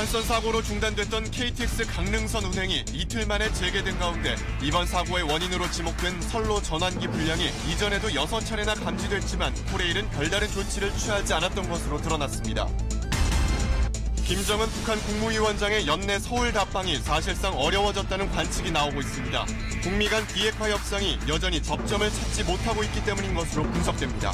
탈선 사고로 중단됐던 KTX 강릉선 운행이 이틀 만에 재개된 가운데 이번 사고의 원인으로 지목된 선로 전환기 불량이 이전에도 6차례나 감지됐지만 코레일은 별다른 조치를 취하지 않았던 것으로 드러났습니다. 김정은 북한 국무위원장의 연내 서울 답방이 사실상 어려워졌다는 관측이 나오고 있습니다. 북미 간 비핵화 협상이 여전히 접점을 찾지 못하고 있기 때문인 것으로 분석됩니다.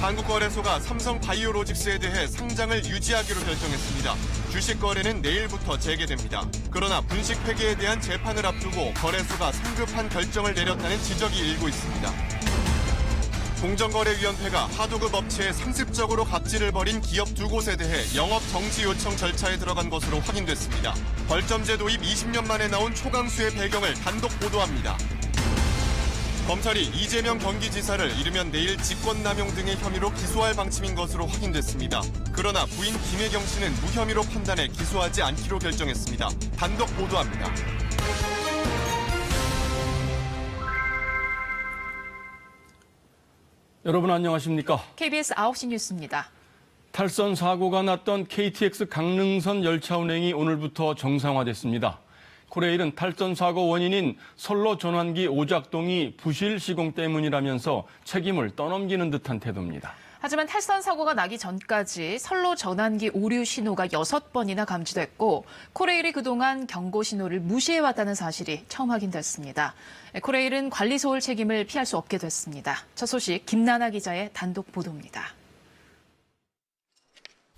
한국거래소가 삼성바이오로직스에 대해 상장을 유지하기로 결정했습니다. 주식 거래는 내일부터 재개됩니다. 그러나 분식 회계에 대한 재판을 앞두고 거래소가 성급한 결정을 내렸다는 지적이 일고 있습니다. 공정거래위원회가 하도급 업체에 상습적으로 갑질을 벌인 기업 2곳에 대해 영업 정지 요청 절차에 들어간 것으로 확인됐습니다. 벌점제 도입 20년 만에 나온 초강수의 배경을 단독 보도합니다. 검찰이 이재명 경기지사를 이르면 내일 직권남용 등의 혐의로 기소할 방침인 것으로 확인됐습니다. 그러나 부인 김혜경 씨는 무혐의로 판단해 기소하지 않기로 결정했습니다. 단독 보도합니다. 여러분 안녕하십니까? KBS 9시 뉴스입니다. 탈선 사고가 났던 KTX 강릉선 열차 운행이 오늘부터 정상화됐습니다. 코레일은 탈선 사고 원인인 선로 전환기 오작동이 부실 시공 때문이라면서 책임을 떠넘기는 듯한 태도입니다. 하지만 탈선 사고가 나기 전까지 선로 전환기 오류 신호가 6번이나 감지됐고 코레일이 그동안 경고 신호를 무시해왔다는 사실이 처음 확인됐습니다. 코레일은 관리 소홀 책임을 피할 수 없게 됐습니다. 첫 소식 김나나 기자의 단독 보도입니다.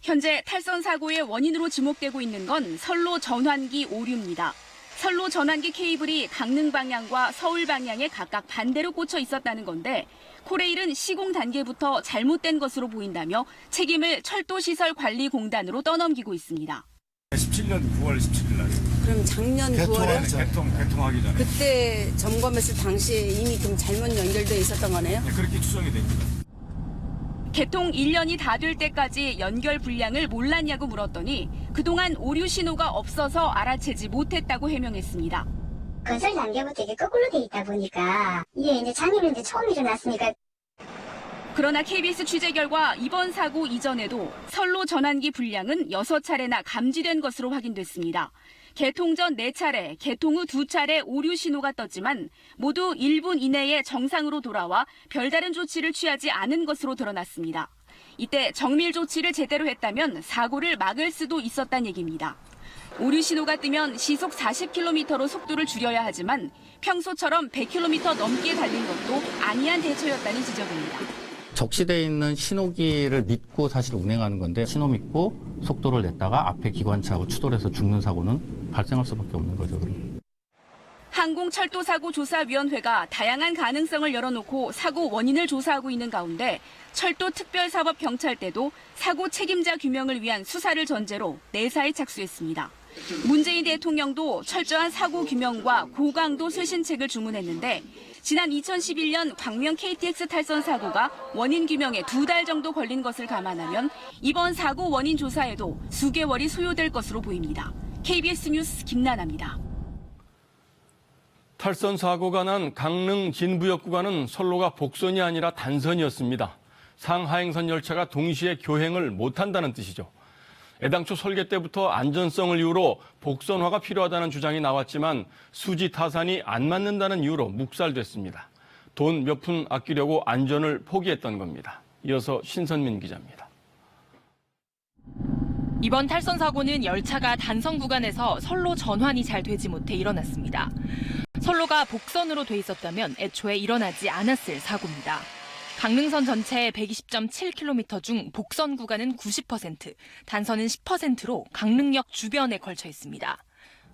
현재 탈선 사고의 원인으로 지목되고 있는 건 선로 전환기 오류입니다. 선로 전환기 케이블이 강릉 방향과 서울 방향에 각각 반대로 꽂혀 있었다는 건데 코레일은 시공 단계부터 잘못된 것으로 보인다며 책임을 철도시설관리공단으로 떠넘기고 있습니다. 17년 9월 17일 날. 그럼 작년 9월에 개통하기 전에. 그때 점검했을 당시에 이미 좀 잘못 연결돼 있었던 거네요? 네, 그렇게 추정이 됩니다. 개통 1년이 다 될 때까지 연결 불량을 몰랐냐고 물었더니 그동안 오류 신호가 없어서 알아채지 못했다고 해명했습니다. 건설 단계부터 이게 거꾸로 돼 있다 보니까 이게 이제 장애는 이제 처음 일어났으니까. 그러나 KBS 취재 결과 이번 사고 이전에도 선로 전환기 불량은 6차례나 감지된 것으로 확인됐습니다. 개통 전 4차례, 개통 후 2차례 오류 신호가 떴지만 모두 1분 이내에 정상으로 돌아와 별다른 조치를 취하지 않은 것으로 드러났습니다. 이때 정밀 조치를 제대로 했다면 사고를 막을 수도 있었다는 얘기입니다. 오류 신호가 뜨면 시속 40km로 속도를 줄여야 하지만 평소처럼 100km 넘게 달린 것도 아니한 대처였다는 지적입니다. 적시되어 있는 신호기를 믿고 사실 운행하는 건데 신호 믿고 속도를 냈다가 앞에 기관차하고 추돌해서 죽는 사고는 발생할 수밖에 없는 거죠. 항공철도사고조사위원회가 다양한 가능성을 열어놓고 사고 원인을 조사하고 있는 가운데 철도특별사법경찰대도 사고 책임자 규명을 위한 수사를 전제로 내사에 착수했습니다. 문재인 대통령도 철저한 사고 규명과 고강도 쇄신책을 주문했는데 지난 2011년 광명 KTX 탈선 사고가 원인 규명에 2달 정도 걸린 것을 감안하면 이번 사고 원인 조사에도 수개월이 소요될 것으로 보입니다. KBS 뉴스 김나나입니다. 탈선 사고가 난 강릉 진부역 구간은 선로가 복선이 아니라 단선이었습니다. 상하행선 열차가 동시에 교행을 못한다는 뜻이죠. 애당초 설계 때부터 안전성을 이유로 복선화가 필요하다는 주장이 나왔지만 수지 타산이 안 맞는다는 이유로 묵살됐습니다. 돈 몇 푼 아끼려고 안전을 포기했던 겁니다. 이어서 신선민 기자입니다. 이번 탈선 사고는 열차가 단선 구간에서 선로 전환이 잘 되지 못해 일어났습니다. 선로가 복선으로 돼 있었다면 애초에 일어나지 않았을 사고입니다. 강릉선 전체 120.7km 중 복선 구간은 90%, 단선은 10%로 강릉역 주변에 걸쳐 있습니다.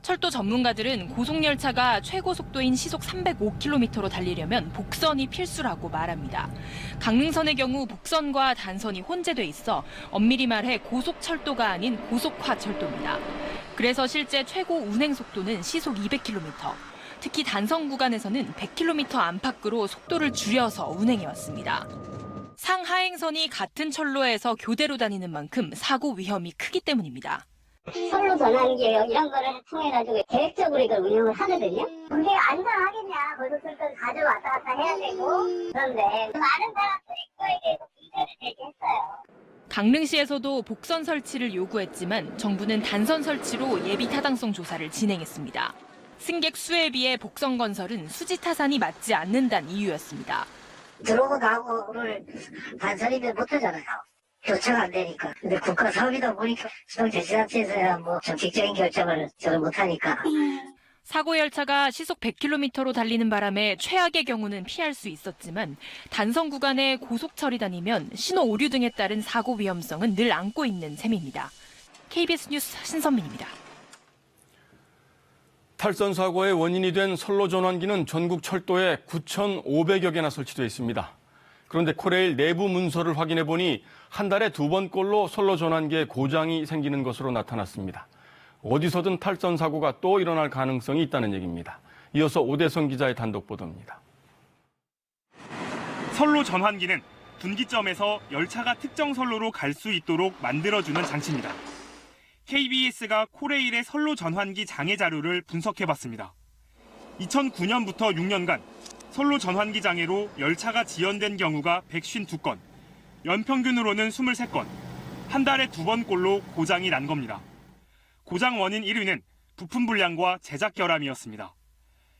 철도 전문가들은 고속열차가 최고 속도인 시속 305km로 달리려면 복선이 필수라고 말합니다. 강릉선의 경우 복선과 단선이 혼재돼 있어 엄밀히 말해 고속철도가 아닌 고속화철도입니다. 그래서 실제 최고 운행 속도는 시속 200km. 특히 단선 구간에서는 100km 안팎으로 속도를 줄여서 운행해왔습니다. 상하행선이 같은 철로에서 교대로 다니는 만큼 사고 위험이 크기 때문입니다. 선로 전환기 이런 거를 통해가지고 계획적으로 이걸 운영을 하거든요. 그게 안전하겠냐. 고속철도 자주 왔다 갔다 해야 되고. 그런데 많은 사람들이 그거에 대해서 비판을 제기했어요. 강릉시에서도 복선 설치를 요구했지만 정부는 단선 설치로 예비 타당성 조사를 진행했습니다. 승객 수에 비해 복선 건설은 수지 타산이 맞지 않는다는 이유였습니다. 들어오고 나오고를 단선이면 못하잖아요. 교체가 안 되니까. 근데 국가 사업이다 보니까 지방자치단체에서야 뭐 정책적인 결정을 저는 못하니까. 사고 열차가 시속 100km로 달리는 바람에 최악의 경우는 피할 수 있었지만 단선 구간에 고속 처리다니면 신호 오류 등에 따른 사고 위험성은 늘 안고 있는 셈입니다. KBS 뉴스 신선민입니다. 탈선 사고의 원인이 된 선로 전환기는 전국 철도에 9,500여 개나 설치되어 있습니다. 그런데 코레일 내부 문서를 확인해 보니 한 달에 2번꼴로 선로 전환기에 고장이 생기는 것으로 나타났습니다. 어디서든 탈선 사고가 또 일어날 가능성이 있다는 얘기입니다. 이어서 오대성 기자의 단독 보도입니다. 선로 전환기는 분기점에서 열차가 특정 선로로 갈 수 있도록 만들어주는 장치입니다. KBS가 코레일의 선로 전환기 장애 자료를 분석해봤습니다. 2009년부터 6년간 선로 전환기 장애로 열차가 지연된 경우가 152건, 연평균으로는 23건, 한 달에 2번꼴로 고장이 난 겁니다. 고장 원인 1위는 부품 불량과 제작 결함이었습니다.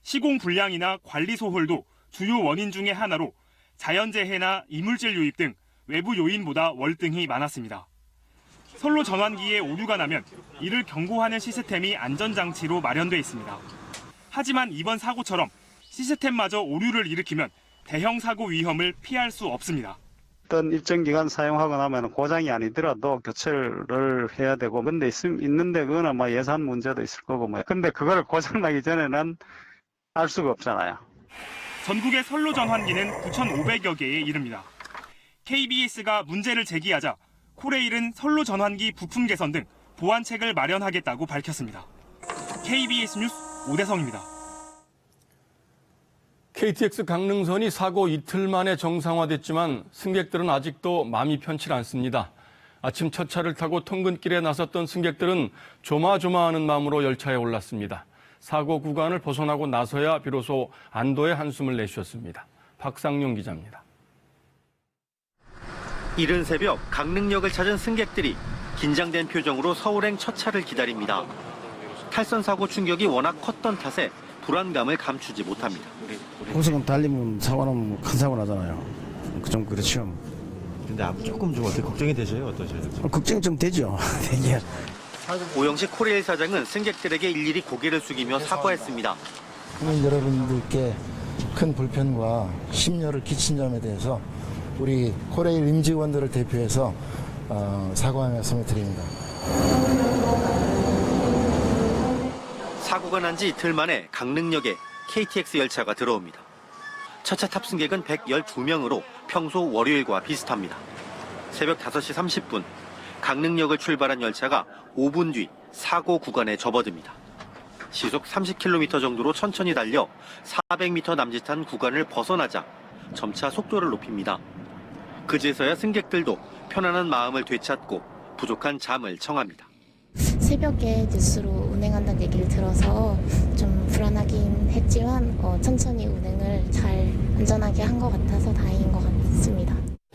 시공 불량이나 관리 소홀도 주요 원인 중에 하나로 자연재해나 이물질 유입 등 외부 요인보다 월등히 많았습니다. 선로 전환기에 오류가 나면 이를 경고하는 시스템이 안전장치로 마련돼 있습니다. 하지만 이번 사고처럼 시스템마저 오류를 일으키면 대형 사고 위험을 피할 수 없습니다. 어떤 일정 기간 사용하고 나면 고장이 아니더라도 교체를 해야 되고, 근데 있는데 그거는 뭐 예산 문제도 있을 거고 근데 그걸 고장 나기 전에는 알 수가 없잖아요. 전국의 선로 전환기는 9,500여 개에 이릅니다. KBS가 문제를 제기하자 코레일은 선로 전환기 부품 개선 등 보완책을 마련하겠다고 밝혔습니다. KBS 뉴스 오대성입니다. KTX 강릉선이 사고 이틀 만에 정상화됐지만 승객들은 아직도 마음이 편치 않습니다. 아침 첫 차를 타고 통근길에 나섰던 승객들은 조마조마하는 마음으로 열차에 올랐습니다. 사고 구간을 벗어나고 나서야 비로소 안도의 한숨을 내쉬었습니다. 박상용 기자입니다. 이른 새벽 강릉역을 찾은 승객들이 긴장된 표정으로 서울행 첫 차를 기다립니다. 탈선 사고 충격이 워낙 컸던 탓에 불안감을 감추지 못합니다. 고속은 달리면 사고는 큰 사고 나잖아요. 좀 그렇죠. 근데 조금 좀 어떻게 걱정이 되세요? 어떠세요? 걱정이 좀 되죠. 되게. 오영식 코레일 사장은 승객들에게 일일이 고개를 숙이며 사과했습니다. 여러분들께 큰 불편과 심려를 끼친 점에 대해서 우리 코레일 임직원들을 대표해서 사과의 말씀을 드립니다. 사고가 난 지 이틀 만에 강릉역에 KTX 열차가 들어옵니다. 첫차 탑승객은 112명으로 평소 월요일과 비슷합니다. 새벽 5시 30분 강릉역을 출발한 열차가 5분 뒤 사고 구간에 접어듭니다. 시속 30km 정도로 천천히 달려 400m 남짓한 구간을 벗어나자 점차 속도를 높입니다. 그제서야 승객들도 편안한 마음을 되찾고 부족한 잠을 청합니다. 새벽에 뉴스로 운행한다는 얘기를 들어서 좀 불안하긴 했지만 천천히 운행을 잘 안전하게 한 것 같아서 다행인 것 같습니다.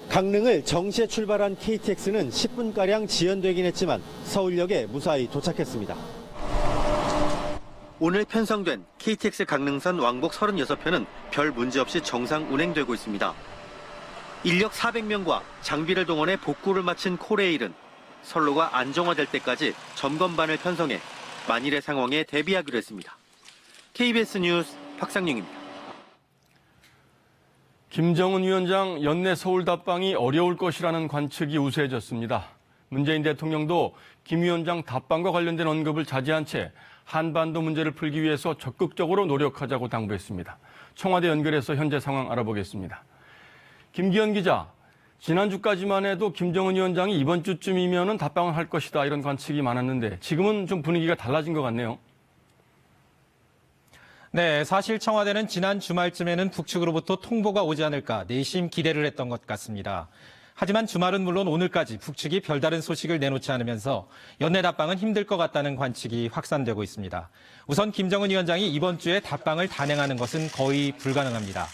강릉을 정시에 출발한 KTX는 10분가량 지연되긴 했지만 서울역에 무사히 도착했습니다. 오늘 편성된 KTX 강릉선 왕복 36편은 별 문제 없이 정상 운행되고 있습니다. 인력 400명과 장비를 동원해 복구를 마친 코레일은 선로가 안정화될 때까지 점검반을 편성해 만일의 상황에 대비하기로 했습니다. KBS 뉴스 박상용입니다. 김정은 위원장 연내 서울 답방이 어려울 것이라는 관측이 우세해졌습니다. 문재인 대통령도 김 위원장 답방과 관련된 언급을 자제한 채 한반도 문제를 풀기 위해서 적극적으로 노력하자고 당부했습니다. 청와대 연결해서 현재 상황 알아보겠습니다. 김기현 기자, 지난주까지만 해도 김정은 위원장이 이번 주쯤이면은 답방을 할 것이다 이런 관측이 많았는데 지금은 좀 분위기가 달라진 것 같네요. 네, 사실 청와대는 지난 주말쯤에는 북측으로부터 통보가 오지 않을까 내심 기대를 했던 것 같습니다. 하지만 주말은 물론 오늘까지 북측이 별다른 소식을 내놓지 않으면서 연내 답방은 힘들 것 같다는 관측이 확산되고 있습니다. 우선 김정은 위원장이 이번 주에 답방을 단행하는 것은 거의 불가능합니다.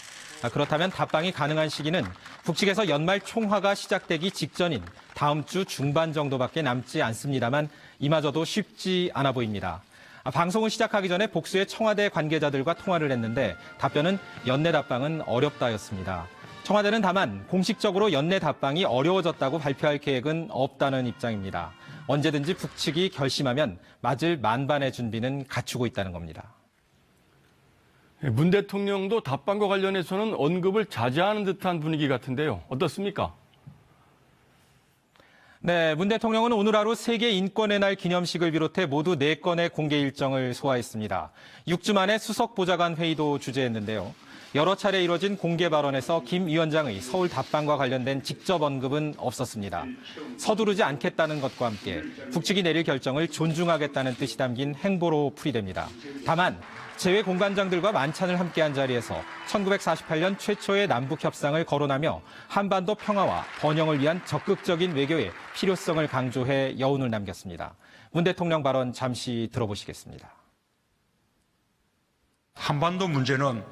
그렇다면 답방이 가능한 시기는 북측에서 연말 총화가 시작되기 직전인 다음 주 중반 정도밖에 남지 않습니다만 이마저도 쉽지 않아 보입니다. 방송을 시작하기 전에 복수의 청와대 관계자들과 통화를 했는데 답변은 연내 답방은 어렵다였습니다. 청와대는 다만 공식적으로 연내 답방이 어려워졌다고 발표할 계획은 없다는 입장입니다. 언제든지 북측이 결심하면 맞을 만반의 준비는 갖추고 있다는 겁니다. 문 대통령도 답방과 관련해서는 언급을 자제하는 듯한 분위기 같은데요. 어떻습니까? 네, 문 대통령은 오늘 하루 세계 인권의 날 기념식을 비롯해 모두 4건의 공개 일정을 소화했습니다. 6주 만에 수석 보좌관 회의도 주재했는데요. 여러 차례 이뤄진 공개 발언에서 김 위원장의 서울 답방과 관련된 직접 언급은 없었습니다. 서두르지 않겠다는 것과 함께 북측이 내릴 결정을 존중하겠다는 뜻이 담긴 행보로 풀이됩니다. 다만 재외 공관장들과 만찬을 함께한 자리에서 1948년 최초의 남북 협상을 거론하며 한반도 평화와 번영을 위한 적극적인 외교의 필요성을 강조해 여운을 남겼습니다. 문 대통령 발언 잠시 들어보시겠습니다. 한반도 문제는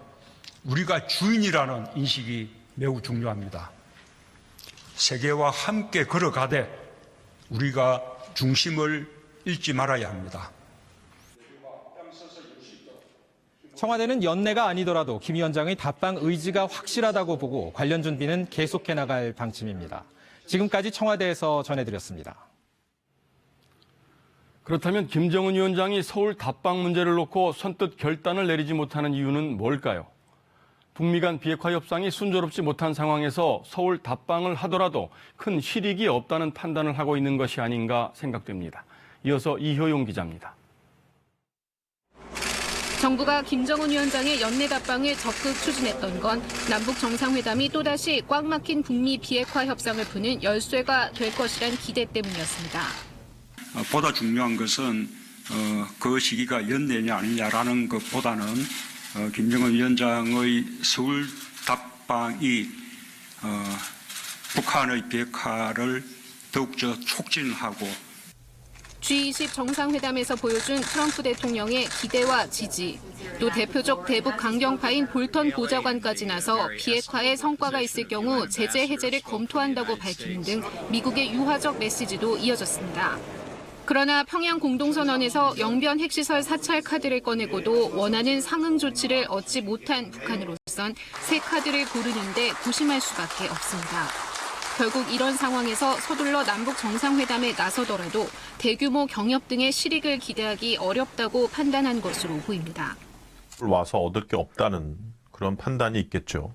우리가 주인이라는 인식이 매우 중요합니다. 세계와 함께 걸어가되 우리가 중심을 잃지 말아야 합니다. 청와대는 연내가 아니더라도 김 위원장의 답방 의지가 확실하다고 보고 관련 준비는 계속해 나갈 방침입니다. 지금까지 청와대에서 전해드렸습니다. 그렇다면 김정은 위원장이 서울 답방 문제를 놓고 선뜻 결단을 내리지 못하는 이유는 뭘까요? 북미 간 비핵화 협상이 순조롭지 못한 상황에서 서울 답방을 하더라도 큰 실익이 없다는 판단을 하고 있는 것이 아닌가 생각됩니다. 이어서 이효용 기자입니다. 정부가 김정은 위원장의 연내 답방을 적극 추진했던 건 남북 정상회담이 또다시 꽉 막힌 북미 비핵화 협상을 푸는 열쇠가 될 것이란 기대 때문이었습니다. 보다 중요한 것은 그 시기가 연내냐 아니냐라는 것보다는 김정은 위원장의 서울 답방이 북한의 비핵화를 더욱더 촉진하고 G20 정상회담에서 보여준 트럼프 대통령의 기대와 지지, 또 대표적 대북 강경파인 볼턴 보좌관까지 나서 비핵화에 성과가 있을 경우 제재 해제를 검토한다고 밝히는 등 미국의 유화적 메시지도 이어졌습니다. 그러나 평양 공동선언에서 영변 핵시설 사찰 카드를 꺼내고도 원하는 상응 조치를 얻지 못한 북한으로선 새 카드를 고르는데 고심할 수밖에 없습니다. 결국 이런 상황에서 서둘러 남북 정상회담에 나서더라도 대규모 경협 등의 실익을 기대하기 어렵다고 판단한 것으로 보입니다. 와서 얻을 게 없다는 그런 판단이 있겠죠.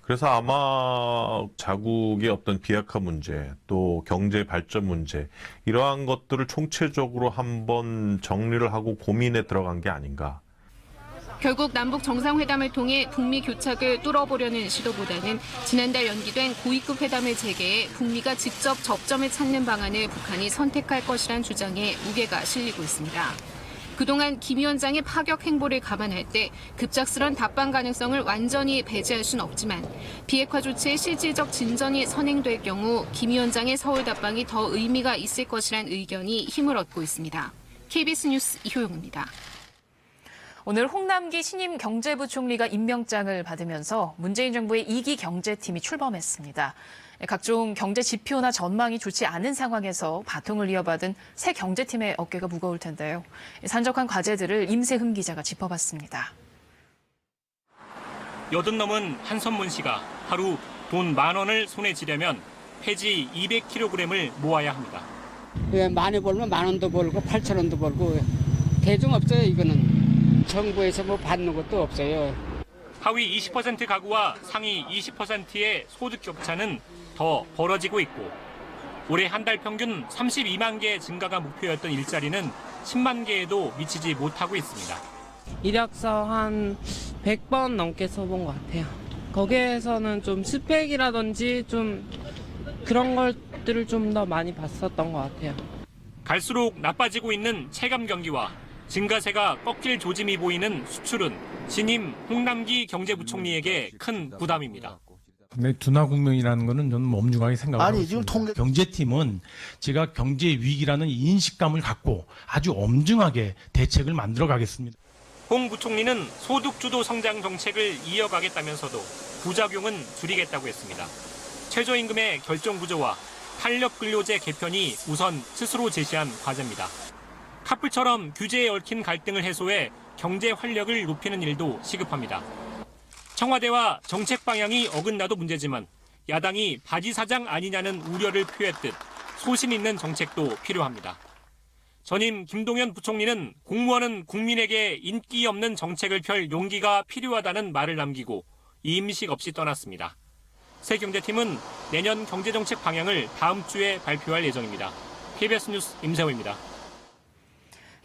그래서 아마 자국의 어떤 비핵화 문제, 또 경제 발전 문제, 이러한 것들을 총체적으로 한번 정리를 하고 고민에 들어간 게 아닌가. 결국 남북 정상회담을 통해 북미 교착을 뚫어보려는 시도보다는 지난달 연기된 고위급 회담을 재개해 북미가 직접 접점을 찾는 방안을 북한이 선택할 것이란 주장에 무게가 실리고 있습니다. 그동안 김 위원장의 파격 행보를 감안할 때 급작스런 답방 가능성을 완전히 배제할 수는 없지만 비핵화 조치의 실질적 진전이 선행될 경우 김 위원장의 서울 답방이 더 의미가 있을 것이란 의견이 힘을 얻고 있습니다. KBS 뉴스 이효용입니다. 오늘 홍남기 신임 경제부총리가 임명장을 받으면서 문재인 정부의 2기 경제팀이 출범했습니다. 각종 경제 지표나 전망이 좋지 않은 상황에서 바통을 이어받은 새 경제팀의 어깨가 무거울 텐데요. 산적한 과제들을 임세흠 기자가 짚어봤습니다. 80 넘은 한선문 씨가 하루 돈 10,000원을 손에 쥐려면 폐지 200kg을 모아야 합니다. 왜 많이 벌면 10,000원도 벌고 8,000원도 벌고 대중 없어요. 이거는 정부에서 뭐 받는 것도 없어요. 하위 20% 가구와 상위 20%의 소득 격차는 더 벌어지고 있고 올해 한 달 평균 32만 개 증가가 목표였던 일자리는 10만 개에도 미치지 못하고 있습니다. 이력서 한 100번 넘게 써본 것 같아요. 거기에서는 좀 스펙이라든지 좀 그런 것들을 좀 더 많이 봤었던 것 같아요. 갈수록 나빠지고 있는 체감 경기와 증가세가 꺾일 조짐이 보이는 수출은 신임 홍남기 경제부총리에게 큰 부담입니다. 둔화 국면이라는 거는 저는 엄중하게 생각하고 있습니다. 경제팀은 제가 경제 위기라는 인식감을 갖고 아주 엄중하게 대책을 만들어 가겠습니다. 홍 부총리는 소득주도 성장 정책을 이어가겠다면서도 부작용은 줄이겠다고 했습니다. 최저임금의 결정 구조와 탄력근로제 개편이 우선 스스로 제시한 과제입니다. 카풀처럼 규제에 얽힌 갈등을 해소해 경제 활력을 높이는 일도 시급합니다. 청와대와 정책 방향이 어긋나도 문제지만 야당이 바지사장 아니냐는 우려를 표했듯 소신 있는 정책도 필요합니다. 전임 김동연 부총리는 공무원은 국민에게 인기 없는 정책을 펼 용기가 필요하다는 말을 남기고 이임식 없이 떠났습니다. 새 경제팀은 내년 경제정책 방향을 다음 주에 발표할 예정입니다. KBS 뉴스 임세호입니다.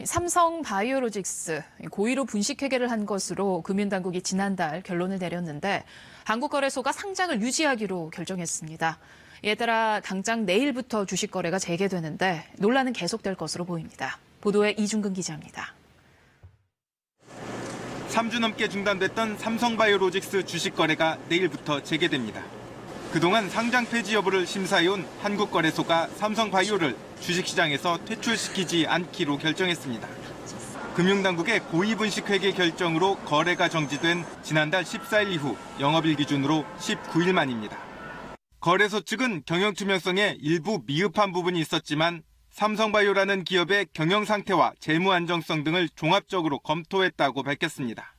삼성 바이오로직스 고의로 분식회계를 한 것으로 금융당국이 지난달 결론을 내렸는데 한국거래소가 상장을 유지하기로 결정했습니다. 이에 따라 당장 내일부터 주식 거래가 재개되는데 논란은 계속될 것으로 보입니다. 보도에 이중근 기자입니다. 3주 넘게 중단됐던 삼성바이오로직스 주식 거래가 내일부터 재개됩니다. 그동안 상장 폐지 여부를 심사해온 한국거래소가 삼성바이오를 주식시장에서 퇴출시키지 않기로 결정했습니다. 금융당국의 고의분식회계 결정으로 거래가 정지된 지난달 14일 이후 영업일 기준으로 19일 만입니다. 거래소 측은 경영 투명성에 일부 미흡한 부분이 있었지만 삼성바이오라는 기업의 경영 상태와 재무 안정성 등을 종합적으로 검토했다고 밝혔습니다.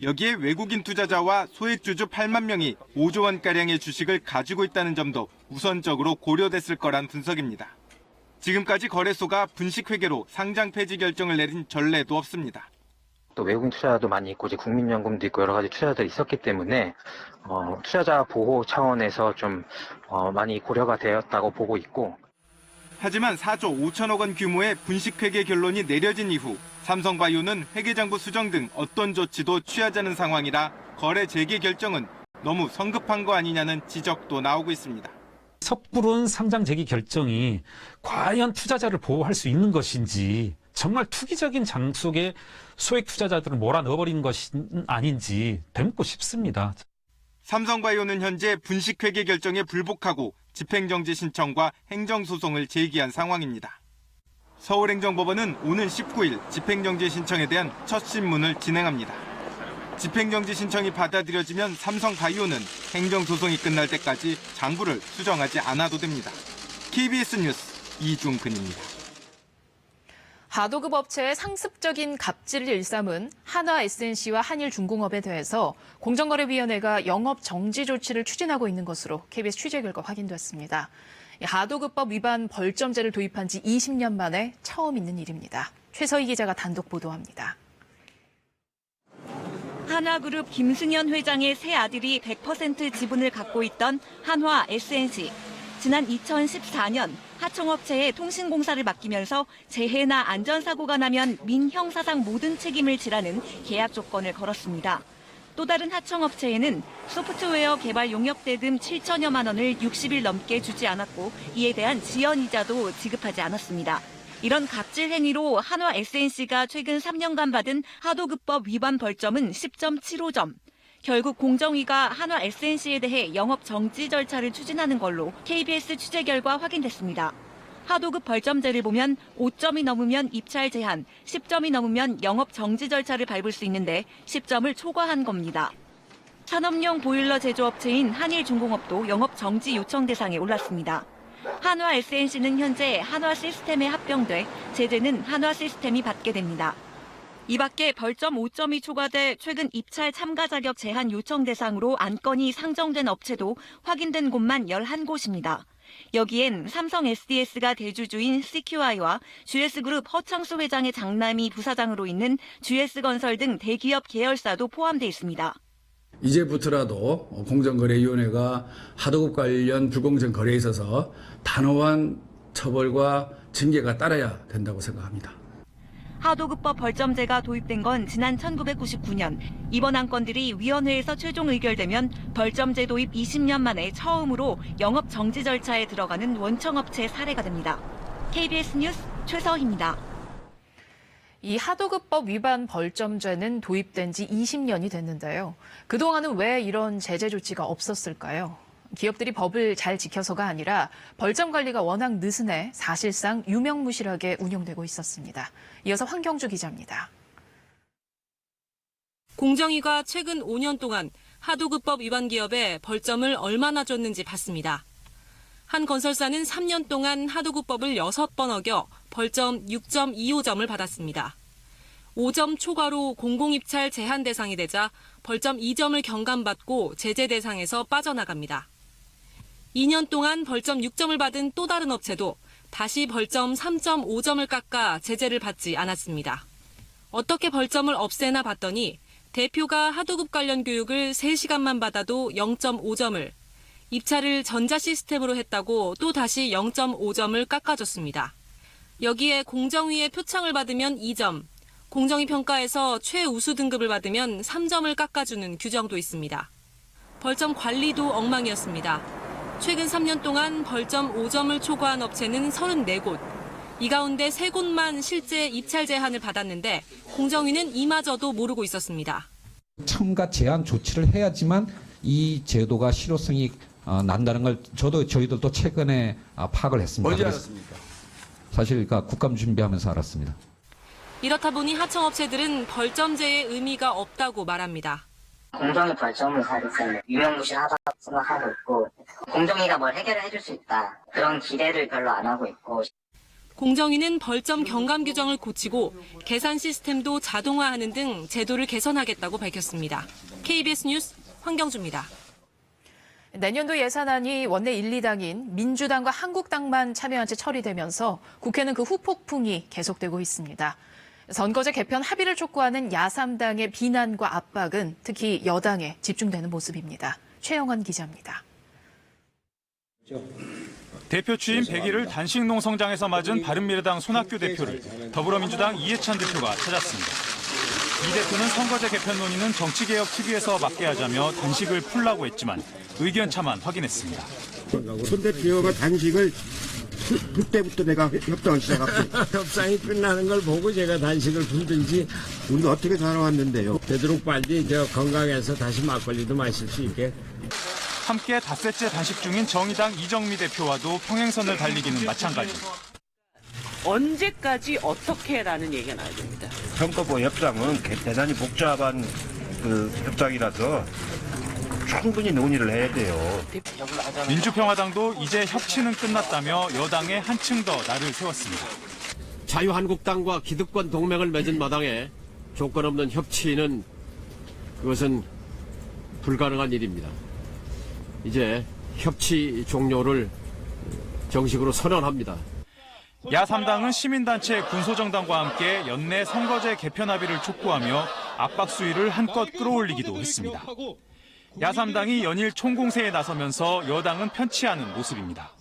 여기에 외국인 투자자와 소액주주 8만 명이 5조 원가량의 주식을 가지고 있다는 점도 우선적으로 고려됐을 거란 분석입니다. 지금까지 거래소가 분식회계로 상장 폐지 결정을 내린 전례도 없습니다. 또 외국인 투자도 많이 있고 이제 국민연금도 있고 여러 가지 투자들이 있었기 때문에 투자자 보호 차원에서 좀 많이 고려가 되었다고 보고 있고. 하지만 4조 5천억 원 규모의 분식회계 결론이 내려진 이후 삼성바이오는 회계장부 수정 등 어떤 조치도 취하자는 상황이라 거래 재개 결정은 너무 성급한 거 아니냐는 지적도 나오고 있습니다. 섣부른 상장 재개 결정이 과연 투자자를 보호할 수 있는 것인지, 정말 투기적인 장속에 소액 투자자들을 몰아넣어버린 것이 아닌지 되묻고 싶습니다. 삼성바이오는 현재 분식회계 결정에 불복하고 집행정지 신청과 행정소송을 제기한 상황입니다. 서울행정법원은 오는 19일 집행정지 신청에 대한 첫 신문을 진행합니다. 집행정지 신청이 받아들여지면 삼성바이오는 행정소송이 끝날 때까지 장부를 수정하지 않아도 됩니다. KBS 뉴스 이중근입니다. 하도급 업체의 상습적인 갑질을 일삼은 한화 SNC와 한일중공업에 대해서 공정거래위원회가 영업 정지 조치를 추진하고 있는 것으로 KBS 취재 결과 확인됐습니다. 하도급법 위반 벌점제를 도입한 지 20년 만에 처음 있는 일입니다. 최서희 기자가 단독 보도합니다. 한화그룹 김승현 회장의 세 아들이 100% 지분을 갖고 있던 한화 SNC. 지난 2014년 하청업체에 통신공사를 맡기면서 재해나 안전사고가 나면 민형사상 모든 책임을 지라는 계약 조건을 걸었습니다. 또 다른 하청업체에는 소프트웨어 개발 용역대금 7천여만 원을 60일 넘게 주지 않았고 이에 대한 지연이자도 지급하지 않았습니다. 이런 갑질 행위로 한화 SNC가 최근 3년간 받은 하도급법 위반 벌점은 10.75점. 결국 공정위가 한화 SNC에 대해 영업 정지 절차를 추진하는 걸로 KBS 취재 결과 확인됐습니다. 하도급 벌점제를 보면 5점이 넘으면 입찰 제한, 10점이 넘으면 영업 정지 절차를 밟을 수 있는데 10점을 초과한 겁니다. 산업용 보일러 제조업체인 한일중공업도 영업 정지 요청 대상에 올랐습니다. 한화 SNC는 현재 한화 시스템에 합병돼 제재는 한화 시스템이 받게 됩니다. 이 밖에 벌점 5점이 초과돼 최근 입찰 참가 자격 제한 요청 대상으로 안건이 상정된 업체도 확인된 곳만 11곳입니다. 여기엔 삼성 SDS가 대주주인 CQI와 GS그룹 허창수 회장의 장남이 부사장으로 있는 GS건설 등 대기업 계열사도 포함돼 있습니다. 이제부터라도 공정거래위원회가 하도급 관련 불공정 거래에 있어서 단호한 처벌과 징계가 따라야 된다고 생각합니다. 하도급법 벌점제가 도입된 건 지난 1999년. 이번 안건들이 위원회에서 최종 의결되면 벌점제 도입 20년 만에 처음으로 영업 정지 절차에 들어가는 원청업체 사례가 됩니다. KBS 뉴스 최서희입니다. 이 하도급법 위반 벌점제는 도입된 지 20년이 됐는데요. 그동안은 왜 이런 제재 조치가 없었을까요? 기업들이 법을 잘 지켜서가 아니라 벌점 관리가 워낙 느슨해 사실상 유명무실하게 운영되고 있었습니다. 이어서 황경주 기자입니다. 공정위가 최근 5년 동안 하도급법 위반 기업에 벌점을 얼마나 줬는지 봤습니다. 한 건설사는 3년 동안 하도급법을 6번 어겨 벌점 6.25점을 받았습니다. 5점 초과로 공공입찰 제한 대상이 되자 벌점 2점을 경감받고 제재 대상에서 빠져나갑니다. 2년 동안 벌점 6점을 받은 또 다른 업체도 다시 벌점 3.5점을 깎아 제재를 받지 않았습니다. 어떻게 벌점을 없애나 봤더니 대표가 하도급 관련 교육을 3시간만 받아도 0.5점을, 입찰을 전자시스템으로 했다고 또 다시 0.5점을 깎아줬습니다. 여기에 공정위의 표창을 받으면 2점, 공정위 평가에서 최우수 등급을 받으면 3점을 깎아주는 규정도 있습니다. 벌점 관리도 엉망이었습니다. 최근 3년 동안 벌점 5점을 초과한 업체는 34곳. 이 가운데 3곳만 실제 입찰 제한을 받았는데 공정위는 이마저도 모르고 있었습니다. 첨가 제한 조치를 해야지만 이 제도가 실효성이 난다는 걸 저희들도 최근에 파악을 했습니다. 언제 알았습니까? 사실 그러니까 국감 준비하면서 알았습니다. 이렇다 보니 하청업체들은 벌점제의 의미가 없다고 말합니다. 공정위 벌점을 사실은 유명무실하다고 생각하고 있고 공정위가 뭘 해결을 해줄 수 있다. 그런 기대를 별로 안 하고 있고 공정위는 벌점 경감 규정을 고치고 계산 시스템도 자동화하는 등 제도를 개선하겠다고 밝혔습니다. KBS 뉴스 황경주입니다. 내년도 예산안이 원내 1, 2당인 민주당과 한국당만 참여한 채 처리되면서 국회는 그 후폭풍이 계속되고 있습니다. 선거제 개편 합의를 촉구하는 야3당의 비난과 압박은 특히 여당에 집중되는 모습입니다. 최영환 기자입니다. 대표 취임 100일을 단식 농성장에서 맞은 바른미래당 손학규 대표를 더불어민주당 이해찬 대표가 찾았습니다. 이 대표는 선거제 개편 논의는 정치개혁 TV에서 맡게 하자며 단식을 풀라고 했지만 의견 차만 확인했습니다. 손 대표가 단식을 그때부터 내가 협상을 시작했어요. 협상이 끝나는 걸 보고 제가 단식을 풀든지 우리가 어떻게 살아왔는데요. 되도록 빨리 건강해서 다시 막걸리도 마실 수 있게. 함께 닷새째 단식 중인 정의당 이정미 대표와도 평행선을 달리기는 마찬가지. 언제까지 어떻게라는 얘기가 나와야 됩니다. 선거법 협상은 대단히 복잡한 협상이라서 충분히 논의를 해야 돼요. 민주평화당도 이제 협치는 끝났다며 여당에 한층 더 날을 세웠습니다. 자유한국당과 기득권 동맹을 맺은 마당에 조건 없는 협치는 그것은 불가능한 일입니다. 이제 협치 종료를 정식으로 선언합니다. 야3당은 시민단체 군소정당과 함께 연내 선거제 개편 합의를 촉구하며 압박 수위를 한껏 끌어올리기도 했습니다. 야3당이 연일 총공세에 나서면서 여당은 편치 않은 모습입니다.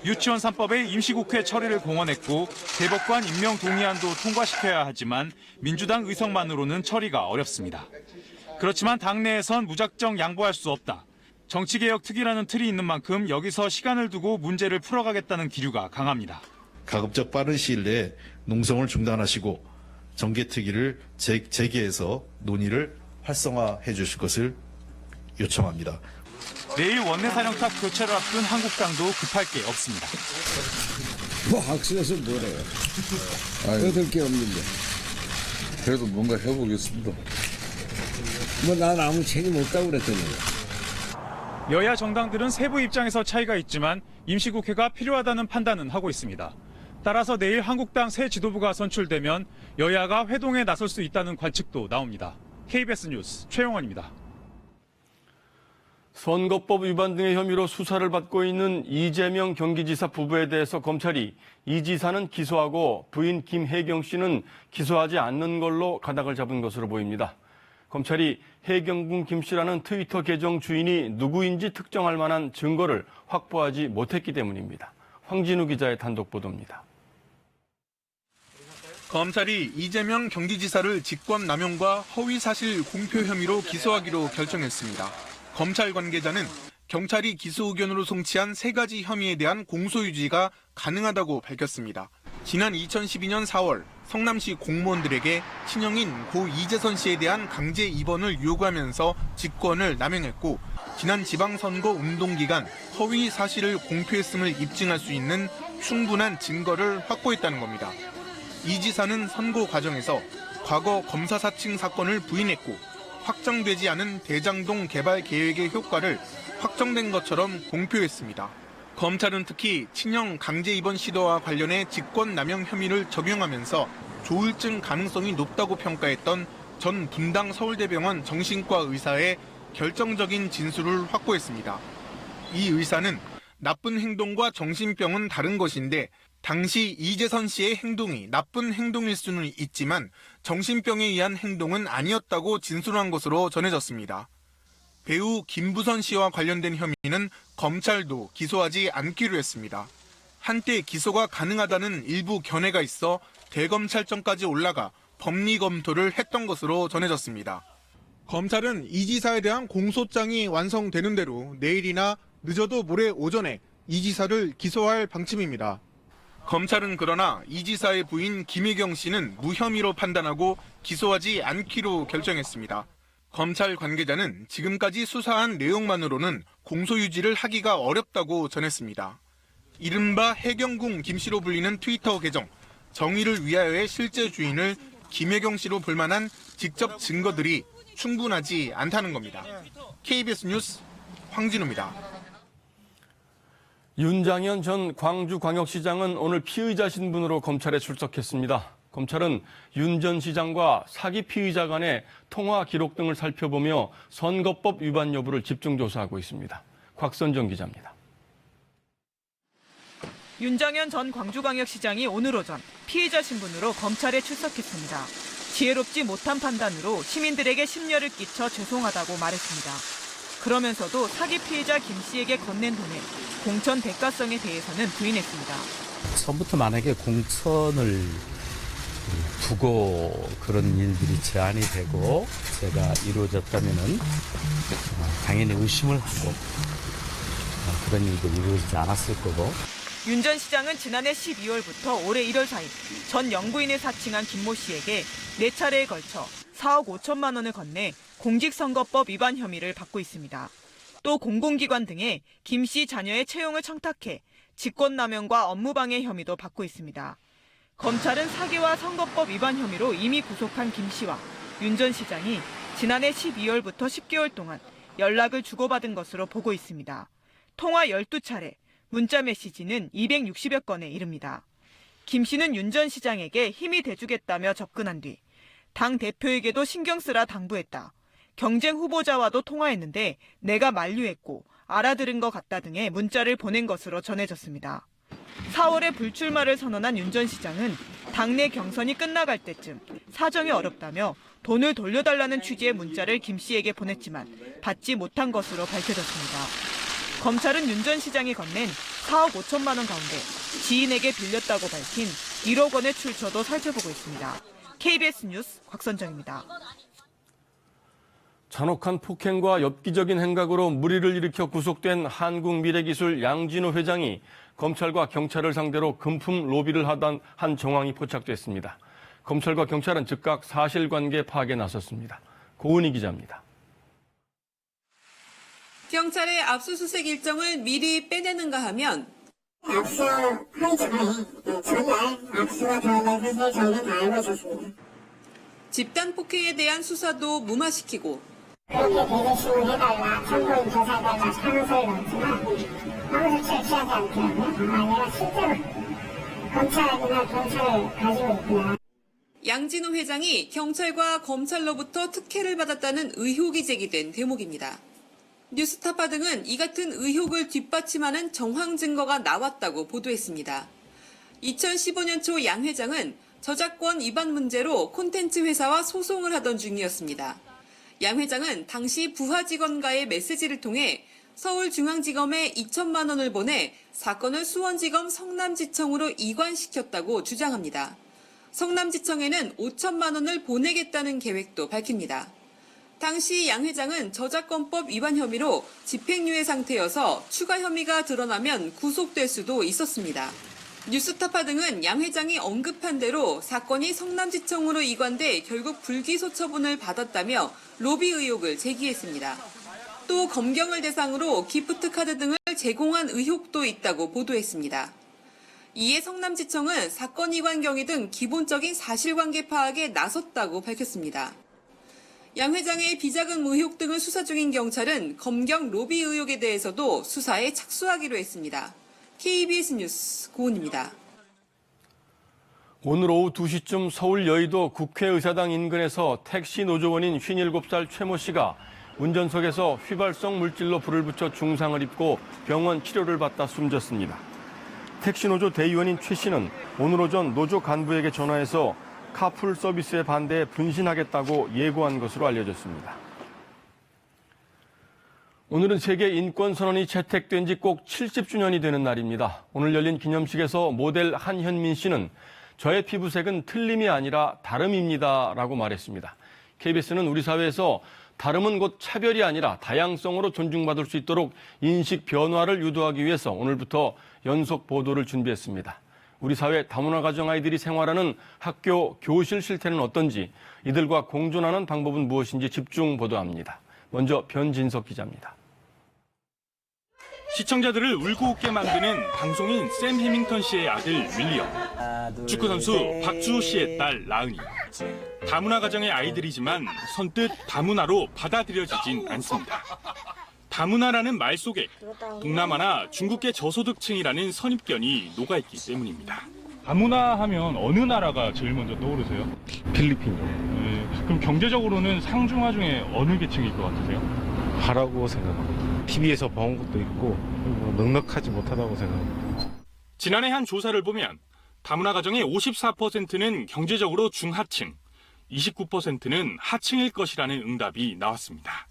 유치원 3법의 임시국회 처리를 공언했고 대법관 임명 동의안도 통과시켜야 하지만 민주당 의석만으로는 처리가 어렵습니다. 그렇지만 당내에선 무작정 양보할 수 없다. 정치개혁 특위라는 틀이 있는 만큼 여기서 시간을 두고 문제를 풀어가겠다는 기류가 강합니다. 가급적 빠른 시일 내에 농성을 중단하시고 정개특위를 재개해서 논의를 활성화해 주실 것을 요청합니다. 내일 원내사령탑 교체를 앞둔 한국당도 급할 게 없습니다. 뭐 학술에서 뭐래요? 얻을 게 없는데. 그래도 뭔가 해보겠습니다. 뭐 난 아무 책임 없다고 그랬더니. 여야 정당들은 세부 입장에서 차이가 있지만 임시국회가 필요하다는 판단은 하고 있습니다. 따라서 내일 한국당 새 지도부가 선출되면 여야가 회동에 나설 수 있다는 관측도 나옵니다. KBS 뉴스 최영원입니다. 선거법 위반 등의 혐의로 수사를 받고 있는 이재명 경기지사 부부에 대해서 검찰이 이 지사는 기소하고 부인 김혜경 씨는 기소하지 않는 걸로 가닥을 잡은 것으로 보입니다. 검찰이 혜경군 김 씨라는 트위터 계정 주인이 누구인지 특정할 만한 증거를 확보하지 못했기 때문입니다. 황진우 기자의 단독 보도입니다. 검찰이 이재명 경기지사를 직권남용과 허위사실 공표 혐의로 기소하기로 결정했습니다. 검찰 관계자는 경찰이 기소 의견으로 송치한 3가지 혐의에 대한 공소유지가 가능하다고 밝혔습니다. 지난 2012년 4월 성남시 공무원들에게 친형인 고 이재선 씨에 대한 강제 입원을 요구하면서 직권을 남용했고 지난 지방선거 운동 기간 허위 사실을 공표했음을 입증할 수 있는 충분한 증거를 확보했다는 겁니다. 이 지사는 선거 과정에서 과거 검사 사칭 사건을 부인했고 확정되지 않은 대장동 개발 계획의 효과를 확정된 것처럼 공표했습니다. 검찰은 특히 친형 강제 입원 시도와 관련해 직권남용 혐의를 적용하면서 조울증 가능성이 높다고 평가했던 전 분당 서울대병원 정신과 의사의 결정적인 진술을 확보했습니다. 이 의사는 나쁜 행동과 정신병은 다른 것인데 당시 이재선 씨의 행동이 나쁜 행동일 수는 있지만 정신병에 의한 행동은 아니었다고 진술한 것으로 전해졌습니다. 배우 김부선 씨와 관련된 혐의는 검찰도 기소하지 않기로 했습니다. 한때 기소가 가능하다는 일부 견해가 있어 대검찰청까지 올라가 법리 검토를 했던 것으로 전해졌습니다. 검찰은 이 지사에 대한 공소장이 완성되는 대로 내일이나 늦어도 모레 오전에 이 지사를 기소할 방침입니다. 검찰은 그러나 이 지사의 부인 김혜경 씨는 무혐의로 판단하고 기소하지 않기로 결정했습니다. 검찰 관계자는 지금까지 수사한 내용만으로는 공소유지를 하기가 어렵다고 전했습니다. 이른바 해경궁 김씨로 불리는 트위터 계정 정의를 위하여의 실제 주인을 김혜경 씨로 볼 만한 직접 증거들이 충분하지 않다는 겁니다. KBS 뉴스 황진우입니다. 윤장현 전 광주광역시장은 오늘 피의자 신분으로 검찰에 출석했습니다. 검찰은 윤 전 시장과 사기 피의자 간의 통화 기록 등을 살펴보며 선거법 위반 여부를 집중 조사하고 있습니다. 곽선정 기자입니다. 윤장현 전 광주광역시장이 오늘 오전 피의자 신분으로 검찰에 출석했습니다. 지혜롭지 못한 판단으로 시민들에게 심려를 끼쳐 죄송하다고 말했습니다. 그러면서도 사기 피의자 김 씨에게 건넨 돈의 공천 대가성에 대해서는 부인했습니다. 처음부터 만약에 공천을 두고 그런 일들이 제한이 되고 제가 이루어졌다면은 당연히 의심을 하고 그런 일들이 이루어지지 않았을 거고. 윤 전 시장은 지난해 12월부터 올해 1월 사이 전 영부인을 사칭한 김모 씨에게 4차례에 걸쳐 4억 5천만 원을 건네 공직선거법 위반 혐의를 받고 있습니다. 또 공공기관 등에 김 씨 자녀의 채용을 청탁해 직권남용과 업무방해 혐의도 받고 있습니다. 검찰은 사기와 선거법 위반 혐의로 이미 구속한 김 씨와 윤 전 시장이 지난해 12월부터 10개월 동안 연락을 주고받은 것으로 보고 있습니다. 통화 12차례, 문자 메시지는 260여 건에 이릅니다. 김 씨는 윤 전 시장에게 힘이 돼주겠다며 접근한 뒤 당 대표에게도 신경 쓰라 당부했다. 경쟁 후보자와도 통화했는데 내가 만류했고 알아들은 것 같다 등의 문자를 보낸 것으로 전해졌습니다. 4월에 불출마를 선언한 윤 전 시장은 당내 경선이 끝나갈 때쯤 사정이 어렵다며 돈을 돌려달라는 취지의 문자를 김 씨에게 보냈지만 받지 못한 것으로 밝혀졌습니다. 검찰은 윤 전 시장이 건넨 4억 5천만 원 가운데 지인에게 빌렸다고 밝힌 1억 원의 출처도 살펴보고 있습니다. KBS 뉴스 곽선정입니다. 잔혹한 폭행과 엽기적인 행각으로 물의를 일으켜 구속된 한국미래기술 양진호 회장이 검찰과 경찰을 상대로 금품 로비를 한 정황이 포착됐습니다. 검찰과 경찰은 즉각 사실관계 파악에 나섰습니다. 고은희 기자입니다. 경찰의 압수수색 일정을 미리 빼내는가 하면 압수하기 전에 전날 압수가 들어가는 사실 저희는 다 알고 있었습니다. 집단 폭행에 대한 수사도 무마시키고 그렇게 대대신을 해달라, 참고인 조사해달라 하는 소리를 넣지만 아무 조치를 취하지 않더라고요. 내가 실제로 검찰이나 경찰을 가지고 있구나. 양진호 회장이 경찰과 검찰로부터 특혜를 받았다는 의혹이 제기된 대목입니다. 뉴스타파 등은 이 같은 의혹을 뒷받침하는 정황 증거가 나왔다고 보도했습니다. 2015년 초 양 회장은 저작권 위반 문제로 콘텐츠 회사와 소송을 하던 중이었습니다. 양 회장은 당시 부하 직원과의 메시지를 통해 서울중앙지검에 2천만 원을 보내 사건을 수원지검 성남지청으로 이관시켰다고 주장합니다. 성남지청에는 5천만 원을 보내겠다는 계획도 밝힙니다. 당시 양 회장은 저작권법 위반 혐의로 집행유예 상태여서 추가 혐의가 드러나면 구속될 수도 있었습니다. 뉴스타파 등은 양 회장이 언급한 대로 사건이 성남지청으로 이관돼 결국 불기소 처분을 받았다며 로비 의혹을 제기했습니다. 또 검경을 대상으로 기프트 카드 등을 제공한 의혹도 있다고 보도했습니다. 이에 성남지청은 사건 이관 경위 등 기본적인 사실관계 파악에 나섰다고 밝혔습니다. 양 회장의 비자금 의혹 등을 수사 중인 경찰은 검경 로비 의혹에 대해서도 수사에 착수하기로 했습니다. KBS 뉴스 고은입니다. 오늘 오후 2시쯤 서울 여의도 국회의사당 인근에서 택시 노조원인 57살 최모 씨가 운전석에서 휘발성 물질로 불을 붙여 중상을 입고 병원 치료를 받다 숨졌습니다. 택시 노조 대의원인 최 씨는 오늘 오전 노조 간부에게 전화해서 카풀 서비스에 반대해 분신하겠다고 예고한 것으로 알려졌습니다. 오늘은 세계 인권선언이 채택된 지 꼭 70주년이 되는 날입니다. 오늘 열린 기념식에서 모델 한현민 씨는 저의 피부색은 틀림이 아니라 다름입니다라고 말했습니다. KBS는 우리 사회에서 다름은 곧 차별이 아니라 다양성으로 존중받을 수 있도록 인식 변화를 유도하기 위해서 오늘부터 연속 보도를 준비했습니다. 우리 사회 다문화 가정 아이들이 생활하는 학교, 교실 실태는 어떤지, 이들과 공존하는 방법은 무엇인지 집중 보도합니다. 먼저 변진석 기자입니다. 시청자들을 울고 웃게 만드는 방송인 샘 해밍턴 씨의 아들 윌리엄, 축구선수 박주호 씨의 딸 라은이. 다문화 가정의 아이들이지만 선뜻 다문화로 받아들여지진 않습니다. 다문화라는 말 속에 동남아나 중국계 저소득층이라는 선입견이 녹아있기 때문입니다. 다문화 하면 어느 나라가 제일 먼저 떠오르세요? 필리핀이요. 그럼 경제적으로는 상중하 중에 어느 계층일 것 같으세요? 하라고 생각합니다. TV에서 봐온 것도 있고 넉넉하지 못하다고 생각합니다. 지난해 한 조사를 보면 다문화 가정의 54%는 경제적으로 중하층, 29%는 하층일 것이라는 응답이 나왔습니다.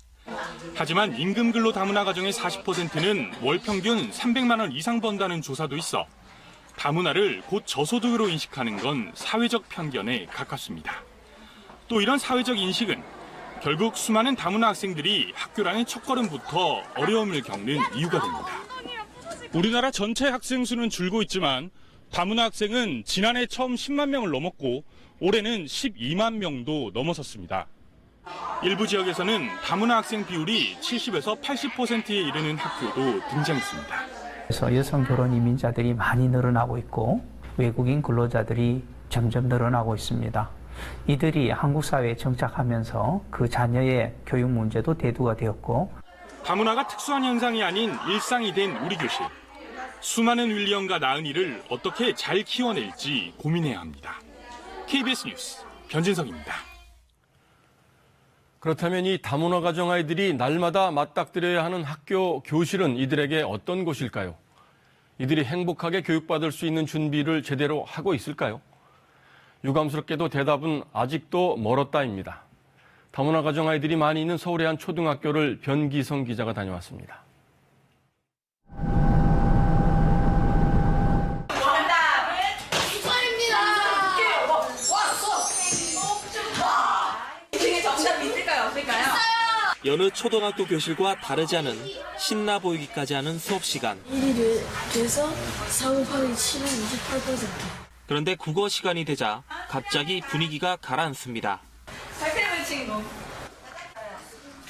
하지만 임금근로 다문화 가정의 40%는 월 평균 300만 원 이상 번다는 조사도 있어 다문화를 곧 저소득으로 인식하는 건 사회적 편견에 가깝습니다. 또 이런 사회적 인식은 결국 수많은 다문화 학생들이 학교라는 첫걸음부터 어려움을 겪는 이유가 됩니다. 우리나라 전체 학생 수는 줄고 있지만 다문화 학생은 지난해 처음 10만 명을 넘었고 올해는 12만 명도 넘어섰습니다. 일부 지역에서는 다문화 학생 비율이 70에서 80%에 이르는 학교도 등장했습니다. 그래서 여성 결혼 이민자들이 많이 늘어나고 있고 외국인 근로자들이 점점 늘어나고 있습니다. 이들이 한국 사회에 정착하면서 그 자녀의 교육 문제도 대두가 되었고 다문화가 특수한 현상이 아닌 일상이 된 우리 교실. 수많은 윌리엄과 나은이를 어떻게 잘 키워낼지 고민해야 합니다. KBS 뉴스 변진석입니다. 그렇다면 이 다문화 가정 아이들이 날마다 맞닥뜨려야 하는 학교, 교실은 이들에게 어떤 곳일까요? 이들이 행복하게 교육받을 수 있는 준비를 제대로 하고 있을까요? 유감스럽게도 대답은 아직도 멀었다입니다. 다문화 가정 아이들이 많이 있는 서울의 한 초등학교를 변기성 기자가 다녀왔습니다. 정답은 2번입니다. 중에 정답이 있을까요? 없을까요? 여느 초등학교 교실과 다르지 않은 신나 보이기까지 하는 수업 시간. 1위를 돼서 4, 5, 8이 7은 28%. 그런데 국어 시간이 되자 갑자기 분위기가 가라앉습니다. 발표를 친구.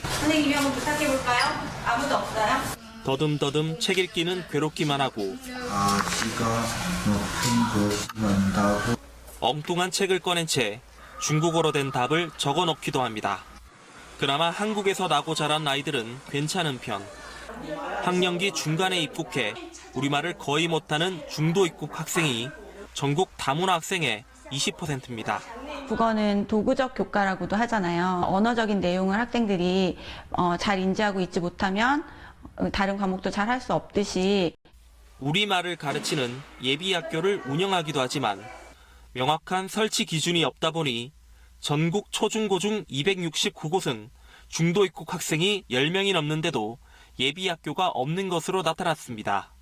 선생님이 한번 부탁해볼까요? 아무도 없어요? 더듬더듬 책 읽기는 괴롭기만 하고 아기가 높은 곳 난다고 엉뚱한 책을 꺼낸 채 중국어로 된 답을 적어 넣기도 합니다. 그나마 한국에서 나고 자란 아이들은 괜찮은 편. 학년기 중간에 입국해 우리말을 거의 못하는 중도 입국 학생이 전국 다문화 학생의 20%입니다. 국어는 도구적 교과라고도 하잖아요. 언어적인 내용을 학생들이 잘 인지하고 있지 못하면 다른 과목도 잘 할 수 없듯이 우리말을 가르치는 예비학교를 운영하기도 하지만 명확한 설치 기준이 없다 보니 전국 초중고중 269곳은 중도 입국 학생이 10명이 넘는데도 예비학교가 없는 것으로 나타났습니다.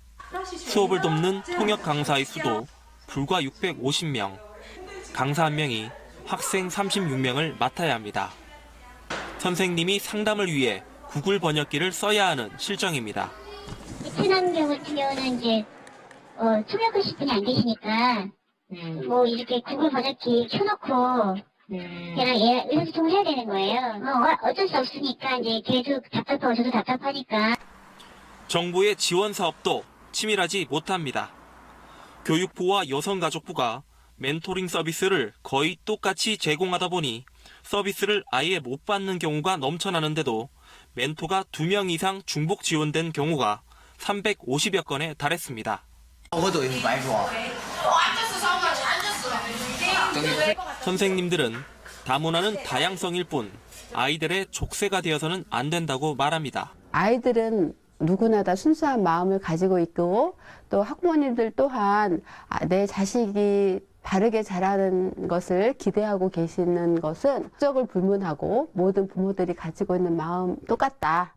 수업을 돕는 통역 강사의 수도 불과 650명, 강사 1명이 학생 36명을 맡아야 합니다. 선생님이 상담을 위해 구글 번역기를 써야 하는 실정입니다. 해남경 같은 경우는 이제 통역하실 분이 안 계시니까 뭐 이렇게 구글 번역기 켜놓고 그냥 의사소통을 해야 되는 거예요. 어쩔 수 없으니까 이제 걔도 답답하고 저도 답답하니까. 정부의 지원 사업도 치밀하지 못합니다. 교육부와 여성가족부가 멘토링 서비스를 거의 똑같이 제공하다 보니 서비스를 아예 못 받는 경우가 넘쳐나는데도 멘토가 2명 이상 중복 지원된 경우가 350여 건에 달했습니다. 선생님들은 다문화는 다양성일 뿐 아이들의 족쇄가 되어서는 안 된다고 말합니다. 아이들은 누구나 다 순수한 마음을 가지고 있고 또 학부모님들 또한 내 자식이 바르게 자라는 것을 기대하고 계시는 것은 국적을 불문하고 모든 부모들이 가지고 있는 마음 똑같다.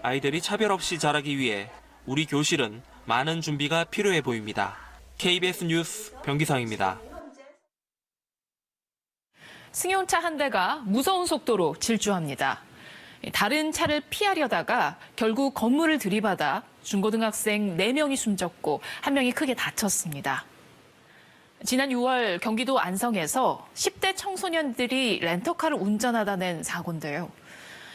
아이들이 차별 없이 자라기 위해 우리 교실은 많은 준비가 필요해 보입니다. KBS 뉴스 병기상입니다. 승용차 한 대가 무서운 속도로 질주합니다. 다른 차를 피하려다가 결국 건물을 들이받아 중고등학생 4명이 숨졌고 1명이 크게 다쳤습니다. 지난 6월 경기도 안성에서 10대 청소년들이 렌터카를 운전하다 낸 사고인데요.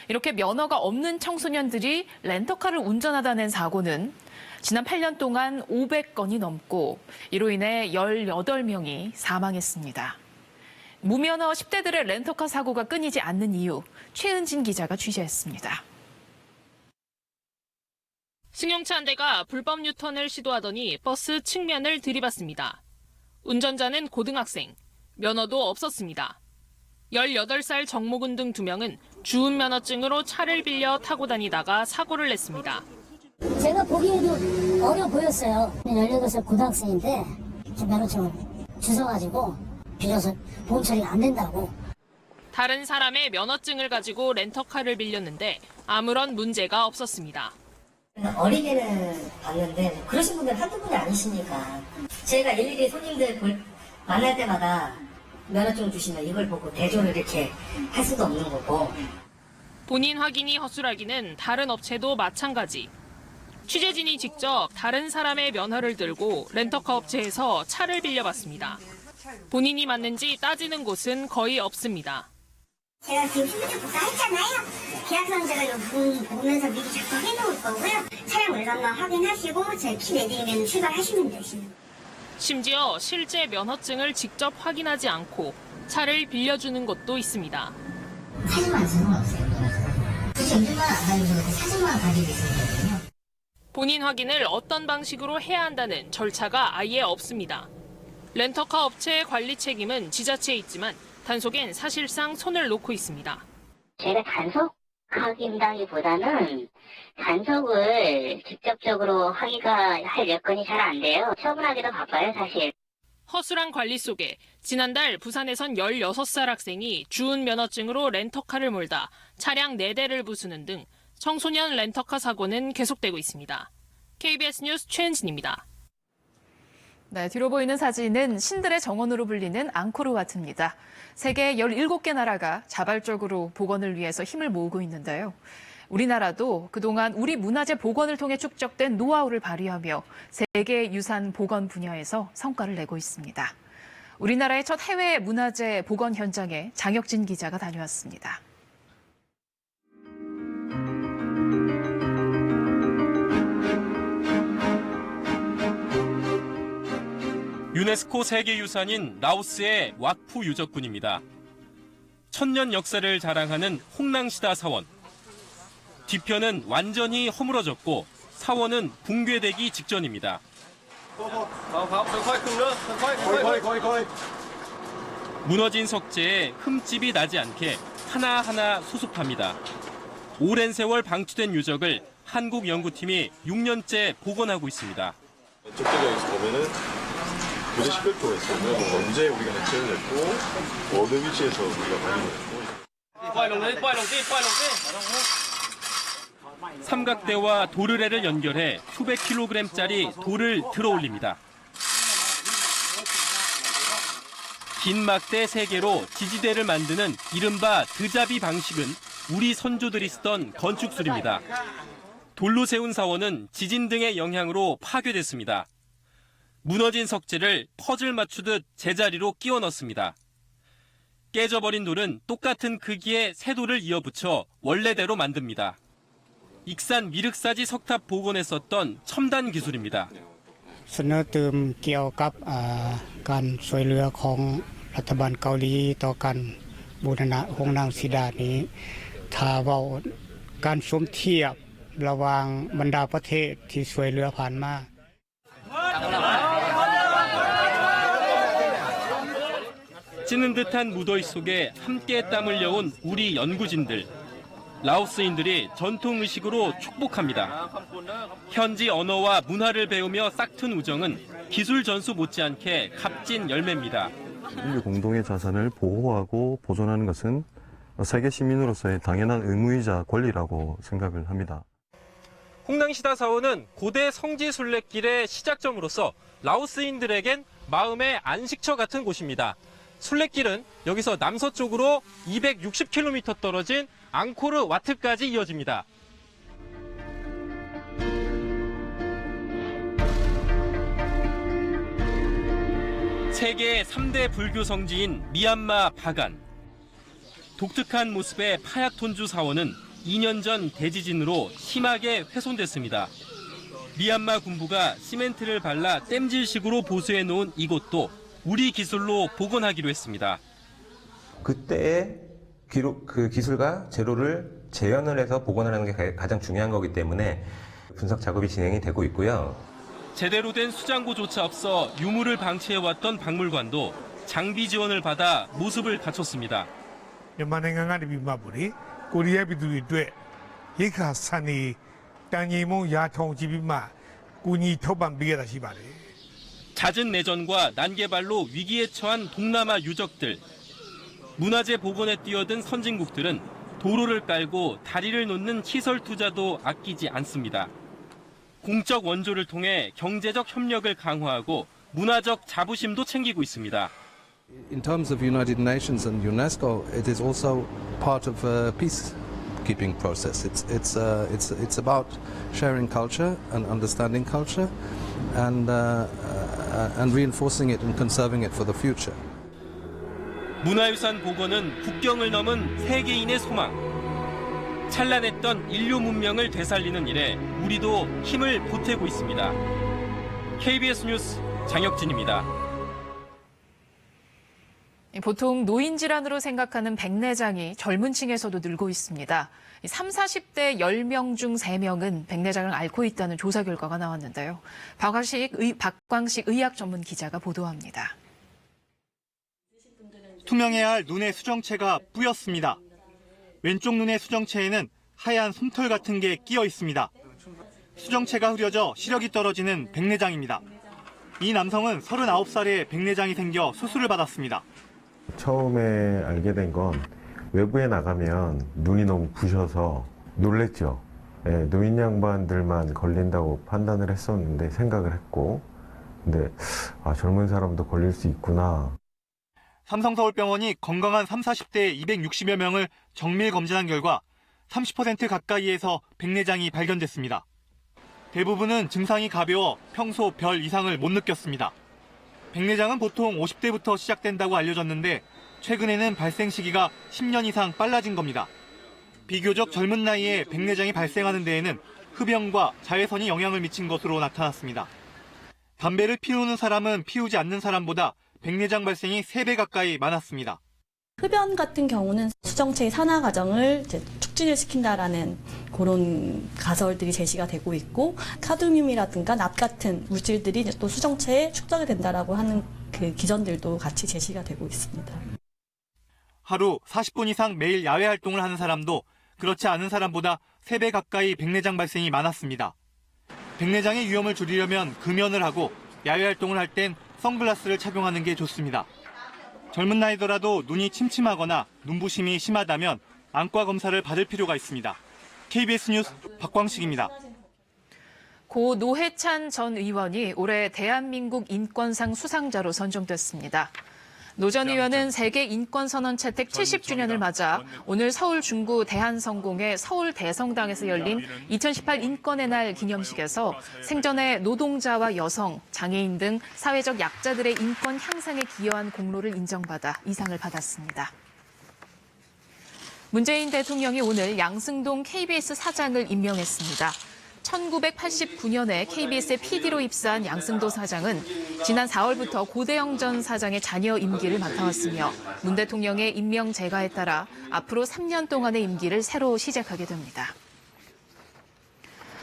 이렇게 면허가 없는 청소년들이 렌터카를 운전하다 낸 사고는 지난 8년 동안 500건이 넘고 이로 인해 18명이 사망했습니다. 무면허 10대들의 렌터카 사고가 끊이지 않는 이유, 최은진 기자가 취재했습니다. 승용차 한 대가 불법 유턴을 시도하더니 버스 측면을 들이받습니다. 운전자는 고등학생, 면허도 없었습니다. 18살 정모근 등 2명은 주운면허증으로 차를 빌려 타고 다니다가 사고를 냈습니다. 제가 보기에도 어려 보였어요. 18살 고등학생인데 면허증을 주워가지고 빌려서 보험 처리가 안 된다고. 다른 사람의 면허증을 가지고 렌터카를 빌렸는데 아무런 문제가 없었습니다. 어리게는 봤는데 그러신 분들 한두 분이 아니시니까 제가 일일이 손님들 만날 때마다 면허증 주시면 이걸 보고 대조를 이렇게 할 수도 없는 거고. 본인 확인이 허술하기는 다른 업체도 마찬가지. 취재진이 직접 다른 사람의 면허를 들고 렌터카 업체에서 차를 빌려봤습니다. 본인이 맞는지 따지는 곳은 거의 없습니다. 제가 지금 휴대폰 복사했잖아요. 계약서는 제가 여기 보면서 미리 작성해 놓을 거고요. 차량 외관만 확인하시고 제 키 내드리면 출발하시면 되시는. 심지어 실제 면허증을 직접 확인하지 않고 차를 빌려주는 곳도 있습니다. 사진만 상관없어요. 굳이 운전만 안 가지고 사진만 가지고 있어요. 본인 확인을 어떤 방식으로 해야 한다는 절차가 아예 없습니다. 렌터카 업체의 관리 책임은 지자체에 있지만 단속엔 사실상 손을 놓고 있습니다. 제가 단속하기보다는 단속을 직접적으로 하기가 할 여건이 잘 안 돼요. 처분하기도 바빠요, 사실. 허술한 관리 속에 지난달 부산에선 16살 학생이 주운 면허증으로 렌터카를 몰다 차량 4대를 부수는 등 청소년 렌터카 사고는 계속되고 있습니다. KBS 뉴스 최은진입니다. 네, 뒤로 보이는 사진은 신들의 정원으로 불리는 앙코르와트입니다. 세계 17개 나라가 자발적으로 복원을 위해서 힘을 모으고 있는데요. 우리나라도 그동안 우리 문화재 복원을 통해 축적된 노하우를 발휘하며 세계 유산 복원 분야에서 성과를 내고 있습니다. 우리나라의 첫 해외 문화재 복원 현장에 장혁진 기자가 다녀왔습니다. 유네스코 세계유산인 라오스의 왁푸 유적군입니다. 천년 역사를 자랑하는 홍낭시다 사원. 뒤편은 완전히 허물어졌고 사원은 붕괴되기 직전입니다. 무너진 석재에 흠집이 나지 않게 하나하나 수습합니다. 오랜 세월 방치된 유적을 한국 연구팀이 6년째 복원하고 있습니다. 저쪽에서 보면은 고대 11조가 있어요. 언제 우리가 해체를 했고 어느 위치에서 우리가 발견을 했고. 삼각대와 도르래를 연결해 수백 킬로그램짜리 돌을 들어올립니다. 긴 막대 3개로 지지대를 만드는 이른바 드자비 방식은 우리 선조들이 쓰던 건축술입니다. 돌로 세운 사원은 지진 등의 영향으로 파괴됐습니다. 무너진 석재를 퍼즐 맞추듯 제자리로 끼워 넣습니다. 깨져버린 돌은 똑같은 크기의 새 돌을 이어붙여 원래대로 만듭니다. 익산 미륵사지 석탑 복원에 썼던 첨단 기술입니다. เสนอเติมเกี่ยวกับการช่วยเหลือของรัฐบาลเกาหลีต่อการ บูรณะของนางสีดานี้ถ้าเว้าการสมเทียบระหว่างบรรดาประเทศที่ช่วยเหลือผ่านมา 찌는 듯한 무더위 속에 함께 땀 흘려온 우리 연구진들. 라오스인들이 전통 의식으로 축복합니다. 현지 언어와 문화를 배우며 싹튼 우정은 기술 전수 못지않게 값진 열매입니다. 인류 공동의 자산을 보호하고 보존하는 것은 세계 시민으로서의 당연한 의무이자 권리라고 생각을 합니다. 홍낭시다 사원은 고대 성지 순례길의 시작점으로서 라오스인들에겐 마음의 안식처 같은 곳입니다. 순례길은 여기서 남서쪽으로 260km 떨어진 앙코르 와트까지 이어집니다. 세계의 3대 불교 성지인 미얀마 바간. 독특한 모습의 파야톤주 사원은 2년 전 대지진으로 심하게 훼손됐습니다. 미얀마 군부가 시멘트를 발라 땜질식으로 보수해 놓은 이곳도 우리 기술로 복원하기로 했습니다. 그때의 그 기술과 재료를 재현을 해서 복원하는 게 가장 중요한 거기 때문에 분석 작업이 진행이 되고 있고요. 제대로 된 수장고조차 없어 유물을 방치해왔던 박물관도 장비 지원을 받아 모습을 갖췄습니다. မြန်မာနိုင်ငံကနေပြီးမှပေါ့လေကိုရီးယားပြည်သူတွေအတွက်ရိက္ခာဆန်နေတန်ကြီးမုံရာထောင်ကြည့်ပြီးမှကူညီထောက်ပံ့ပေးရတာရှိပါတယ် 잦은 내전과 난개발로 위기에 처한 동남아 유적들. 문화재 복원에 뛰어든 선진국들은 도로를 깔고 다리를 놓는 시설 투자도 아끼지 않습니다. 공적 원조를 통해 경제적 협력을 강화하고 문화적 자부심도 챙기고 있습니다. In terms of United Nations and UNESCO, it is also part of a peacekeeping process. It's about sharing culture and understanding culture, and reinforcing it and conserving it for the future. 문화유산 복원은 국경을 넘은 세계인의 소망. 찬란했던 인류 문명을 되살리는 일에 우리도 힘을 보태고 있습니다. KBS 뉴스 장혁진입니다. 보통 노인 질환으로 생각하는 백내장이 젊은 층에서도 늘고 있습니다. 30, 40대 10명 중 3명은 백내장을 앓고 있다는 조사 결과가 나왔는데요. 박광식 의학 전문 기자가 보도합니다. 투명해야 할 눈의 수정체가 뿌였습니다. 왼쪽 눈의 수정체에는 하얀 솜털 같은 게 끼어 있습니다. 수정체가 흐려져 시력이 떨어지는 백내장입니다. 이 남성은 39살에 백내장이 생겨 수술을 받았습니다. 처음에 알게 된 건 외부에 나가면 눈이 너무 부셔서 놀랬죠. 노인 양반들만 걸린다고 판단을 했었는데 생각을 했고, 근데 젊은 사람도 걸릴 수 있구나. 삼성서울병원이 건강한 30, 40대 260여 명을 정밀 검진한 결과 30% 가까이에서 백내장이 발견됐습니다. 대부분은 증상이 가벼워 평소 별 이상을 못 느꼈습니다. 백내장은 보통 50대부터 시작된다고 알려졌는데 최근에는 발생 시기가 10년 이상 빨라진 겁니다. 비교적 젊은 나이에 백내장이 발생하는 데에는 흡연과 자외선이 영향을 미친 것으로 나타났습니다. 담배를 피우는 사람은 피우지 않는 사람보다 백내장 발생이 3배 가까이 많았습니다. 흡연 같은 경우는 수정체의 산화 과정을 촉진을 시킨다라는 그런 가설들이 제시가 되고 있고, 카드뮴이라든가 납 같은 물질들이 또 수정체에 축적이 된다라고 하는 그 기전들도 같이 제시가 되고 있습니다. 하루 40분 이상 매일 야외 활동을 하는 사람도 그렇지 않은 사람보다 3배 가까이 백내장 발생이 많았습니다. 백내장의 위험을 줄이려면 금연을 하고 야외 활동을 할 땐 선글라스를 착용하는 게 좋습니다. 젊은 나이더라도 눈이 침침하거나 눈부심이 심하다면 안과 검사를 받을 필요가 있습니다. KBS 뉴스 박광식입니다. 고 노회찬 전 의원이 올해 대한민국 인권상 수상자로 선정됐습니다. 노 전 의원은 세계 인권선언 채택 70주년을 맞아 오늘 서울 중구 대한성공의 서울대성당에서 열린 2018 인권의 날 기념식에서 생전에 노동자와 여성, 장애인 등 사회적 약자들의 인권 향상에 기여한 공로를 인정받아 이 상을 받았습니다. 문재인 대통령이 오늘 양승동 KBS 사장을 임명했습니다. 1989년에 KBS의 PD로 입사한 양승도 사장은 지난 4월부터 고대영 전 사장의 자녀 임기를 맡아왔으며 문 대통령의 임명 제가에 따라 앞으로 3년 동안의 임기를 새로 시작하게 됩니다.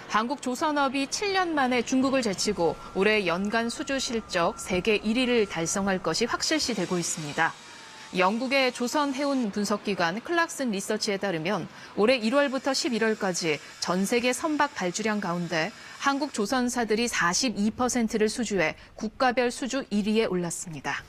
한국조선업이 7년 만에 중국을 제치고 올해 연간 수주 실적 세계 1위를 달성할 것이 확실시되고 있습니다. 영국의 조선해운 분석기관 클락슨 리서치에 따르면 올해 1월부터 11월까지 전 세계 선박 발주량 가운데 한국 조선사들이 42%를 수주해 국가별 수주 1위에 올랐습니다.